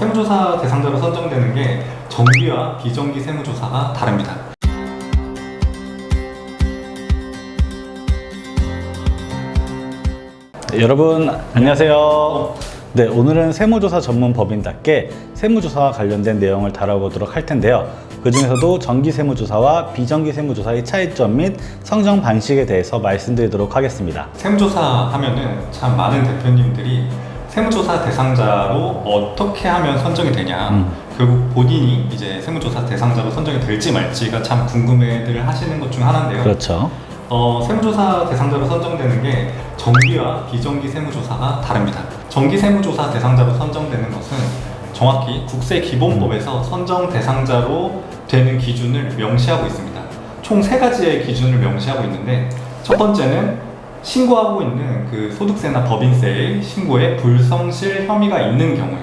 세무조사 대상자로 선정되는 게 정기와 비정기 세무조사가 다릅니다. 네, 여러분 안녕하세요. 네, 오늘은 세무조사 전문 법인답게 세무조사와 관련된 내용을 다뤄보도록 할 텐데요. 그 중에서도 정기 세무조사와 비정기 세무조사의 차이점 및 성정 방식에 대해서 말씀드리도록 하겠습니다. 세무조사 하면은 참 많은 대표님들이 세무조사 대상자로 어떻게 하면 선정이 되냐, 결국 본인이 이제 세무조사 대상자로 선정이 될지 말지가 참 궁금해들 하시는 것 중 하나인데요. 그렇죠. 세무조사 대상자로 선정되는 게 정기와 비정기 세무조사가 다릅니다. 정기 세무조사 대상자로 선정되는 것은 정확히 국세기본법에서 선정 대상자로 되는 기준을 명시하고 있습니다. 총 3가지의 기준을 명시하고 있는데, 첫 번째는 신고하고 있는 그 소득세나 법인세의 신고에 불성실 혐의가 있는 경우에,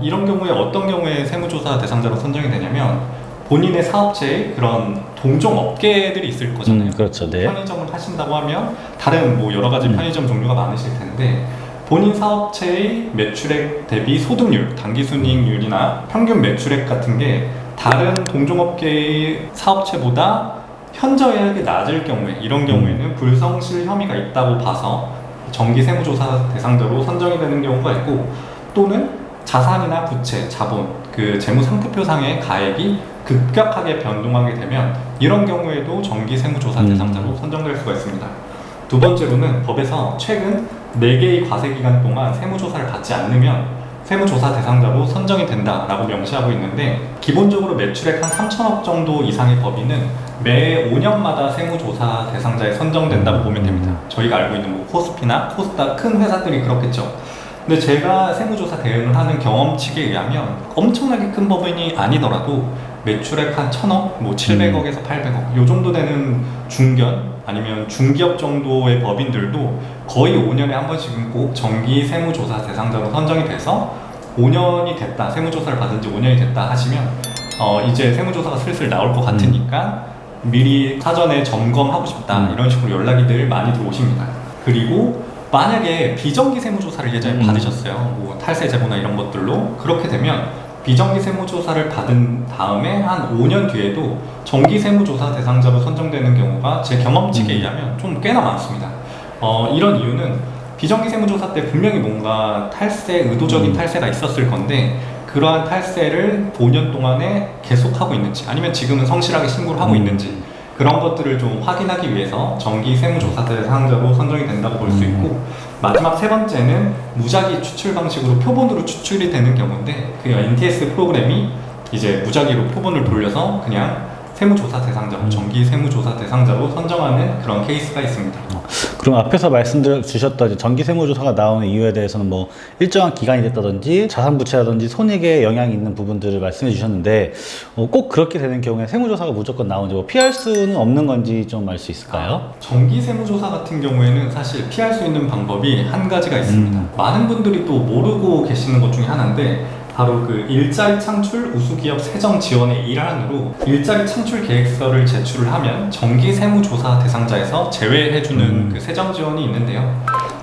이런 경우에 어떤 경우에 세무조사 대상자로 선정이 되냐면 본인의 사업체에 그런 동종 업계들이 있을 거잖아요. 그렇죠. 네. 편의점을 하신다고 하면 다른 뭐 여러 가지 편의점 종류가 많으실 텐데, 본인 사업체의 매출액 대비 소득률, 당기순이익률이나 평균 매출액 같은 게 다른 동종업계의 사업체보다 현저하게 낮을 경우에, 이런 경우에는 불성실 혐의가 있다고 봐서 정기 세무조사 대상자로 선정이 되는 경우가 있고, 또는 자산이나 부채, 자본, 그 재무상태표상의 가액이 급격하게 변동하게 되면 이런 경우에도 정기 세무조사 대상자로 선정될 수가 있습니다. 두 번째로는 법에서 최근 4개의 과세기간 동안 세무조사를 받지 않으면 세무조사 대상자로 선정이 된다라고 명시하고 있는데, 기본적으로 매출액 한 3천억 정도 이상의 법인은 매 5년마다 세무조사 대상자에 선정된다고 보면 됩니다. 저희가 알고 있는 뭐 코스피나 코스닥 큰 회사들이 그렇겠죠. 근데 제가 세무조사 대응을 하는 경험칙에 의하면 엄청나게 큰 법인이 아니더라도 매출액 한 1,000억, 뭐 700억에서 800억 요 정도 되는 중견 아니면 중기업 정도의 법인들도 거의 5년에 한 번씩은 꼭 정기 세무조사 대상자로 선정이 돼서 5년이 됐다, 세무조사를 받은 지 5년이 됐다 하시면 이제 세무조사가 슬슬 나올 것 같으니까 미리 사전에 점검하고 싶다, 이런 식으로 연락이 늘 많이 들어오십니다. 그리고 만약에 비정기 세무조사를 예전에 받으셨어요. 뭐 탈세 제보나 이런 것들로. 그렇게 되면 비정기 세무조사를 받은 다음에 한 5년 뒤에도 정기 세무조사 대상자로 선정되는 경우가 제 경험칙에 의하면 좀 꽤나 많습니다. 이런 이유는 비정기 세무조사 때 분명히 뭔가 탈세, 의도적인 탈세가 있었을 건데, 그러한 탈세를 5년 동안에 계속하고 있는지, 아니면 지금은 성실하게 신고를 하고 있는지, 그런 것들을 좀 확인하기 위해서 정기 세무조사 대상자로 선정이 된다고 볼 수 있고, 마지막 3번째는 무작위 추출 방식으로 표본으로 추출이 되는 경우인데, 그 NTS 프로그램이 이제 무작위로 표본을 돌려서 그냥 세무조사 대상자로, 정기 세무조사 대상자로 선정하는 그런 케이스가 있습니다. 그럼 앞에서 말씀 주셨던 정기 세무조사가 나오는 이유에 대해서는 뭐 일정한 기간이 됐다든지 자산부채라든지 손익에 영향이 있는 부분들을 말씀해 주셨는데, 꼭 그렇게 되는 경우에 세무조사가 무조건 나오는지, 뭐 피할 수는 없는 건지 좀 알 수 있을까요? 정기 세무조사 같은 경우에는 사실 피할 수 있는 방법이 한 가지가 있습니다. 많은 분들이 또 모르고 계시는 것 중에 하나인데, 바로 그 일자리 창출 우수기업 세정 지원의 일환으로 일자리 창출 계획서를 제출을 하면 정기 세무조사 대상자에서 제외해주는 그 세정 지원이 있는데요.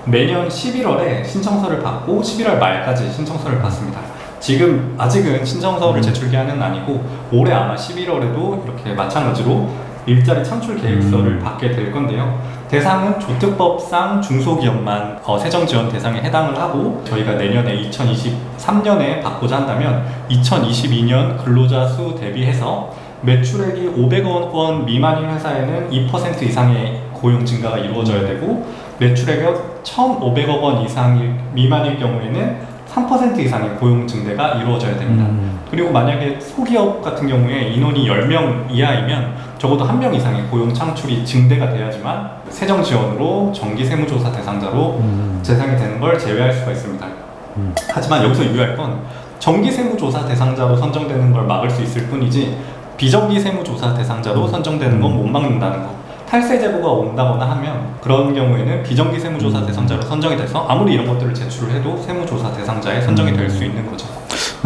매년 11월에 신청서를 받고 11월 말까지 신청서를 받습니다. 지금 아직은 신청서를 제출 기한은 아니고 올해 아마 11월에도 이렇게 마찬가지로 일자리 창출 계획서를 받게 될 건데요. 대상은 조특법상 중소기업만 세정 지원 대상에 해당을 하고, 저희가 내년에 2023년에 받고자 한다면 2022년 근로자 수 대비해서 매출액이 500억 원 미만인 회사에는 2% 이상의 고용 증가가 이루어져야 되고, 매출액이 1,500억 원 이상 미만일 경우에는 3% 이상의 고용 증대가 이루어져야 됩니다. 그리고 만약에 소기업 같은 경우에 인원이 10명 이하이면 적어도 1명 이상의 고용 창출이 증대가 돼야지만 세정 지원으로 정기 세무조사 대상자로 제상이 되는 걸 제외할 수가 있습니다. 하지만 여기서 유의할 건 정기 세무조사 대상자로 선정되는 걸 막을 수 있을 뿐이지 비정기 세무조사 대상자로 선정되는 건 못 막는다는 거. 탈세 제보가 온다거나 하면 그런 경우에는 비정기 세무조사 대상자로 선정이 돼서 아무리 이런 것들을 제출을 해도 세무조사 대상자에 선정이 될 수 있는 거죠.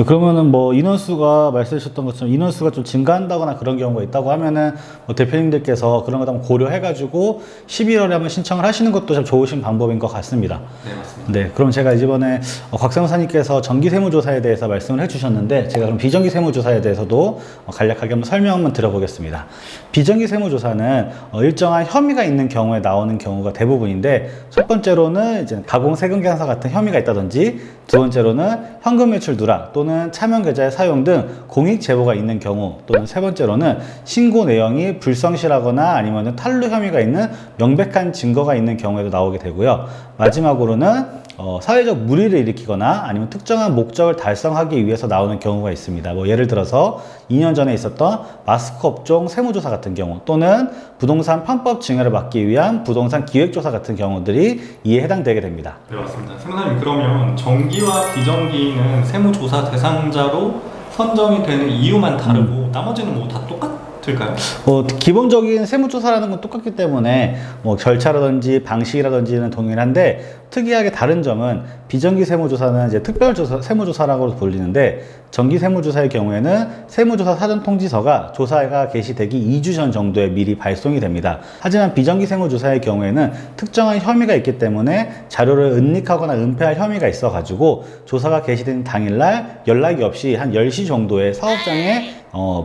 그러면은 뭐 인원수가 말씀하셨던 것처럼 인원수가 좀 증가한다거나 그런 경우가 있다고 하면은 뭐 대표님들께서 그런 것 한번 고려해가지고 11월에 한번 신청을 하시는 것도 참 좋으신 방법인 것 같습니다. 네, 맞습니다. 네, 그럼 제가 이번에 곽상사님께서 정기세무조사에 대해서 말씀을 해주셨는데 제가 그럼 비정기세무조사에 대해서도 간략하게 한번 설명 한번 드려보겠습니다. 비정기세무조사는 일정한 혐의가 있는 경우에 나오는 경우가 대부분인데 첫 번째로는 이제 가공세금계산서 같은 혐의가 있다든지 두 번째로는 현금 매출 누락 또는 차명 계좌의 사용 등 공익 제보가 있는 경우 또는 세 번째로는 신고 내용이 불성실하거나 아니면 탈루 혐의가 있는 명백한 증거가 있는 경우에도 나오게 되고요. 마지막으로는 사회적 물의를 일으키거나 아니면 특정한 목적을 달성하기 위해서 나오는 경우가 있습니다. 뭐 예를 들어서 2년 전에 있었던 마스크 업종 세무조사 같은 경우 또는 부동산 편법 증여를 막기 위한 부동산 기획조사 같은 경우들이 이에 해당되게 됩니다. 네, 맞습니다. 세무사님, 그러면 정기와 비정기는 세무조사 대상자로 선정이 되는 이유만 다르고 나머지는 뭐 다 똑같을까요? 기본적인 세무조사라는 건 똑같기 때문에 뭐 절차라든지 방식이라든지는 동일한데 특이하게 다른 점은 비정기 세무조사는 이제 특별조사, 세무조사라고 불리는데 정기 세무조사의 경우에는 세무조사 사전통지서가 조사가 개시되기 2주 전 정도에 미리 발송이 됩니다. 하지만 비정기 세무조사의 경우에는 특정한 혐의가 있기 때문에 자료를 은닉하거나 은폐할 혐의가 있어가지고 조사가 개시된 당일날 연락이 없이 한 10시 정도에 사업장에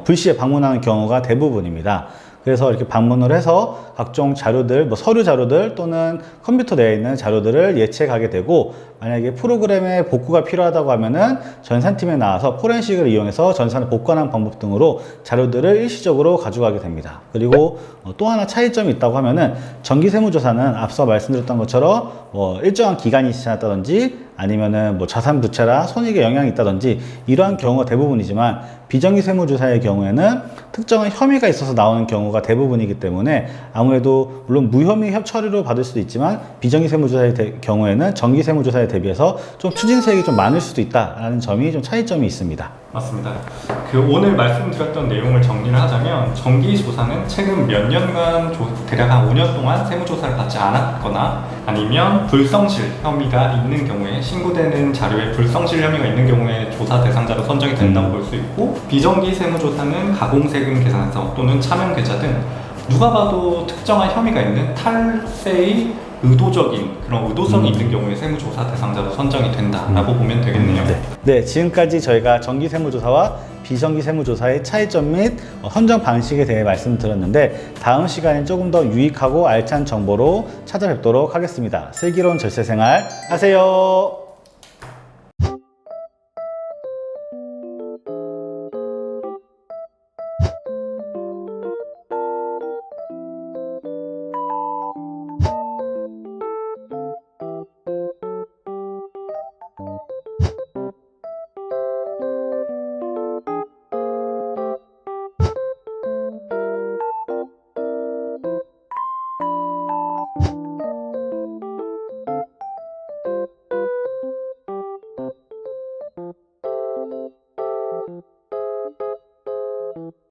불시에 방문하는 경우가 대부분입니다. 그래서 이렇게 방문을 해서 각종 자료들, 뭐 서류 자료들 또는 컴퓨터 내에 있는 자료들을 예측하게 되고 만약에 프로그램에 복구가 필요하다고 하면은 전산팀에 나와서 포렌식을 이용해서 전산을 복구하는 방법 등으로 자료들을 일시적으로 가져가게 됩니다. 그리고 또 하나 차이점이 있다고 하면은 정기세무조사는 앞서 말씀드렸던 것처럼 뭐 일정한 기간이 지났다든지 아니면은 뭐 자산 부채나 손익에 영향이 있다든지 이러한 경우가 대부분이지만 비정기 세무조사의 경우에는 특정한 혐의가 있어서 나오는 경우가 대부분이기 때문에 아무래도 물론 무혐의 처리로 받을 수도 있지만 비정기 세무조사의 경우에는 정기 세무조사에 대비해서 좀 추징세액이 좀 많을 수도 있다라는 점이 좀 차이점이 있습니다. 맞습니다. 오늘 말씀드렸던 내용을 정리를 하자면 정기조사는 최근 몇 년간 대략 한 5년 동안 세무조사를 받지 않았거나 아니면 불성실 혐의가 있는 경우에 신고되는 자료에 불성실 혐의가 있는 경우에 조사 대상자로 선정이 된다고 볼 수 있고 비정기 세무조사는 가공세금 계산서 또는 차명 계좌 등 누가 봐도 특정한 혐의가 있는 탈세의 의도적인 그런 의도성이 있는 경우에 세무조사 대상자로 선정이 된다라고 보면 되겠네요. 네, 지금까지 저희가 정기 세무조사와 비정기 세무조사의 차이점 및 선정 방식에 대해 말씀드렸는데 다음 시간에 조금 더 유익하고 알찬 정보로 찾아뵙도록 하겠습니다. 슬기로운 절세생활 하세요.